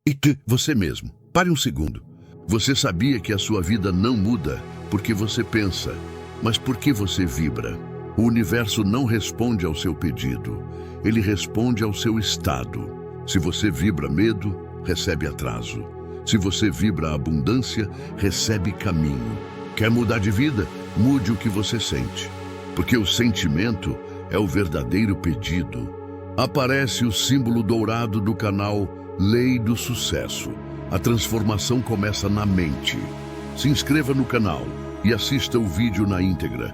E que você mesmo. Pare um segundo. Você sabia que a sua vida não muda porque você pensa, mas porque você vibra. O universo não responde ao seu pedido, ele responde ao seu estado. Se você vibra medo, recebe atraso. Se você vibra abundância, recebe caminho. Quer mudar de vida? Mude o que você sente, porque o sentimento é o verdadeiro pedido. Aparece o símbolo dourado do canal Lei do Sucesso. A transformação começa na mente. Se inscreva no canal e assista o vídeo na íntegra.